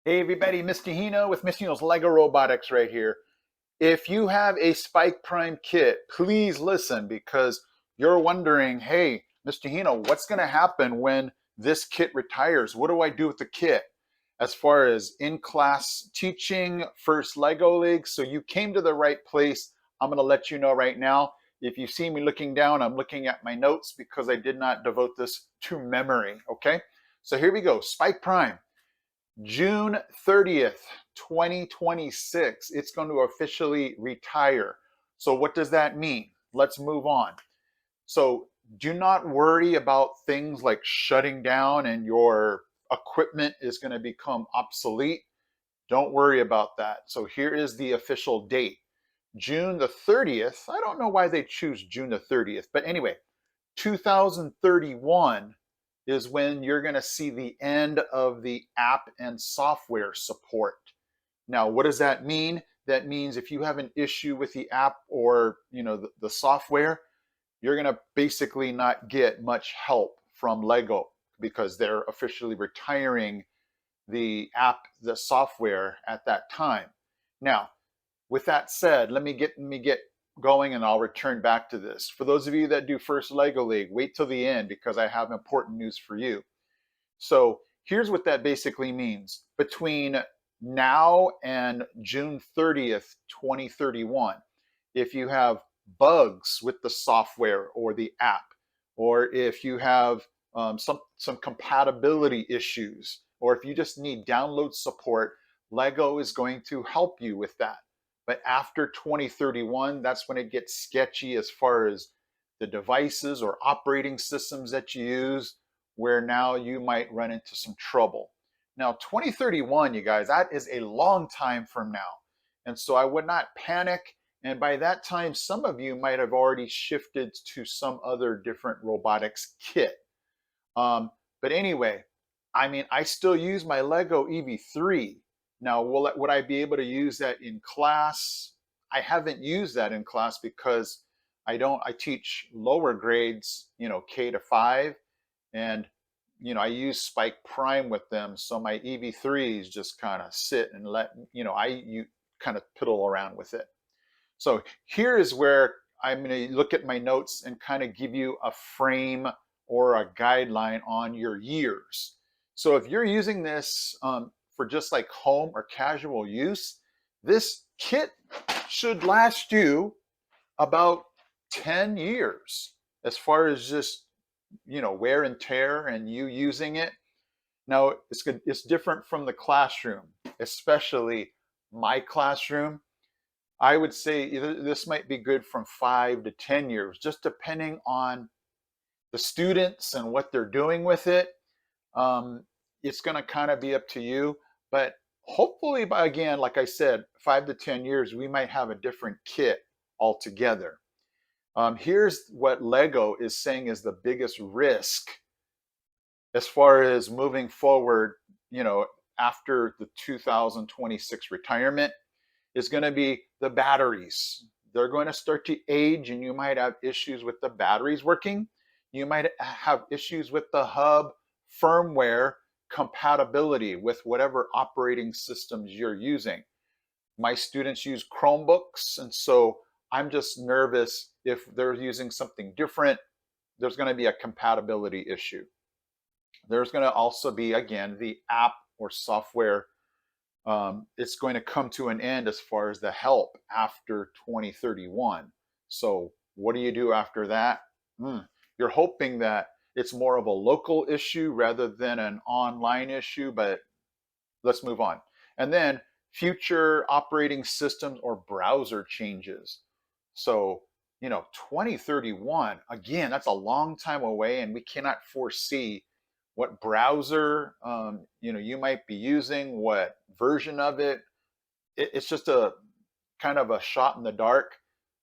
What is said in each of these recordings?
Hey everybody, Mr. Hino with Mr. Hino's Lego Robotics right here. If you have a Spike Prime kit, please listen because you're wondering, hey, Mr. Hino, what's going to happen when this kit retires? What do I do with the kit? As far as in-class teaching, first Lego League, so you came to the right place. I'm going to let you know right now. If you see me looking down, I'm looking at my notes because I did not devote this to memory, okay? So here we go, Spike Prime. June 30th, 2026, it's going to officially retire. So what does that mean? Let's move on. So do not worry about things like shutting down and your equipment is going to become obsolete. Don't worry about that. So here is the official date. June the 30th. I don't know why they choose June the 30th, but anyway, 2031 is when you're going to see the end of the app and software support. Now, what does that mean? That means if you have an issue with the app or the software, you're going to basically not get much help from Lego because they're officially retiring the software at that time. Now, with that said, let me get going and I'll return back to this. For those of you that do First Lego League, wait till the end because I have important news for you. So here's what that basically means. Between now and June 30th, 2031, if you have bugs with the software or the app, or if you have some compatibility issues, or if you just need download support, Lego is going to help you with that. But after 2031, that's when it gets sketchy as far as the devices or operating systems that you use, where now you might run into some trouble. Now, 2031, you guys, that is a long time from now. And so I would not panic. And by that time, some of you might have already shifted to some other different robotics kit. But anyway, I mean, I still use my Lego EV3. Now, would I be able to use that in class? I haven't used that in class because I teach lower grades, K to 5, and I use Spike Prime with them, so my EV3s just kind of sit and you kind of piddle around with it. So here is where I'm going to look at my notes and kind of give you a frame or a guideline on your years. So if you're using this for just like home or casual use, this kit should last you about 10 years as far as just wear and tear and you using it. Now it's different from the classroom, especially my classroom. I would say this might be good from 5 to 10 years, just depending on the students and what they're doing with it. It's going to kind of be up to you, but hopefully by, again, like I said, 5 to 10 years, we might have a different kit altogether. Here's what Lego is saying is the biggest risk as far as moving forward, after the 2026 retirement is going to be the batteries. They're going to start to age and you might have issues with the batteries working. You might have issues with the hub firmware compatibility with whatever operating systems you're using. My students use Chromebooks, and so I'm just nervous if they're using something different, there's going to be a compatibility issue. There's going to also be, again, the app or software. It's going to come to an end as far as the help after 2031. So what do you do after that? You're hoping that it's more of a local issue rather than an online issue, but let's move on. And then future operating systems or browser changes. So, 2031, again, that's a long time away and we cannot foresee what browser you might be using, what version of it. It's just a kind of a shot in the dark.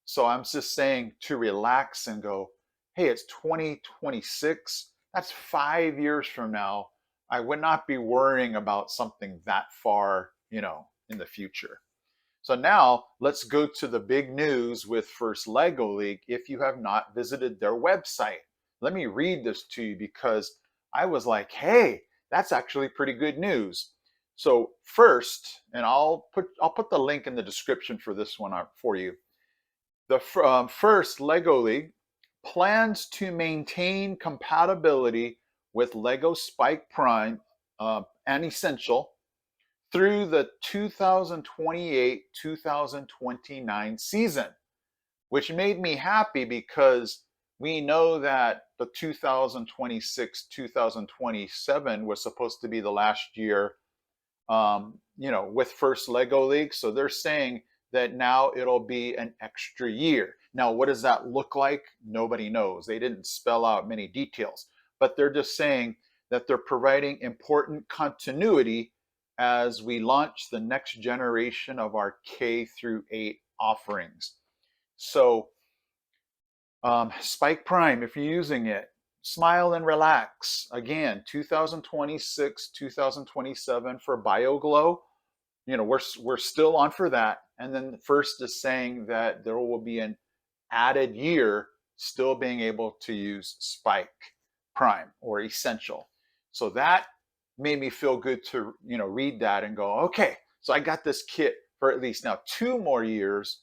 So I'm just saying to relax and go, hey, it's 2026. That's 5 years from now. I would not be worrying about something that far, in the future. So now let's go to the big news with First Lego League. If you have not visited their website, let me read this to you because I was like, hey, that's actually pretty good news. So first, and I'll put the link in the description for this one for you. The first Lego League plans to maintain compatibility with Lego Spike Prime and Essential through the 2028-2029 season, which made me happy because we know that the 2026-2027 was supposed to be the last year, with first Lego League. So they're saying that now it'll be an extra year. Now, what does that look like? Nobody knows. They didn't spell out many details, but they're just saying that they're providing important continuity as we launch the next generation of our K through 8 offerings. So, Spike Prime, if you're using it, Smile and Relax. Again, 2026, 2027 for BioGlow. We're still on for that. And then first is saying that there will be an added year still being able to use Spike Prime or Essential. So that made me feel good to read that and go, okay, so I got this kit for at least now 2 more years.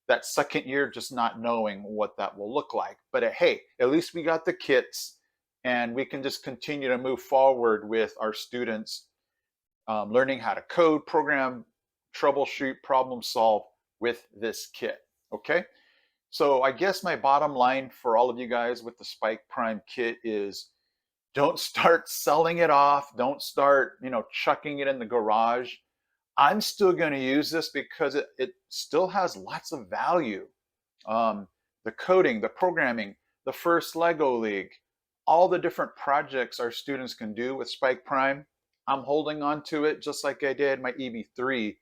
That second year, just not knowing what that will look like. But hey, at least we got the kits, and we can just continue to move forward with our students learning how to code, program, troubleshoot, problem solve with this kit. Okay, so I guess my bottom line for all of you guys with the Spike Prime kit is don't start selling it off. Don't start, chucking it in the garage. I'm still going to use this because it still has lots of value. The coding, the programming, the first Lego League, all the different projects our students can do with Spike Prime. I'm holding on to it just like I did my EV3,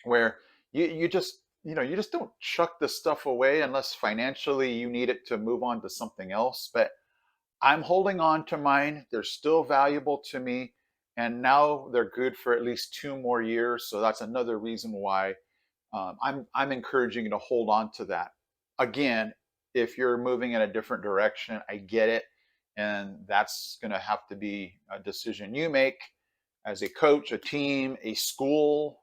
where you just don't chuck the stuff away unless financially you need it to move on to something else. But I'm holding on to mine. They're still valuable to me. And now they're good for at least 2 more years. So that's another reason why I'm encouraging you to hold on to that. Again, if you're moving in a different direction, I get it. And that's going to have to be a decision you make as a coach, a team, a school,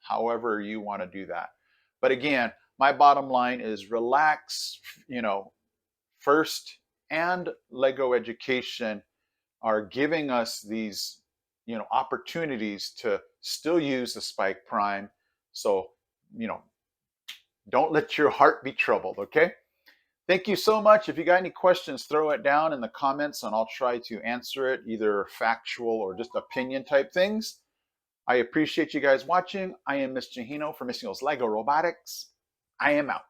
however you want to do that. But again, my bottom line is relax, first and Lego Education are giving us these, opportunities to still use the Spike Prime. So, don't let your heart be troubled, okay? Thank you so much. If you got any questions, throw it down in the comments and I'll try to answer it, either factual or just opinion type things. I appreciate you guys watching. I am Mr. Hino from Mr. Hino's Lego Robotics. I am out.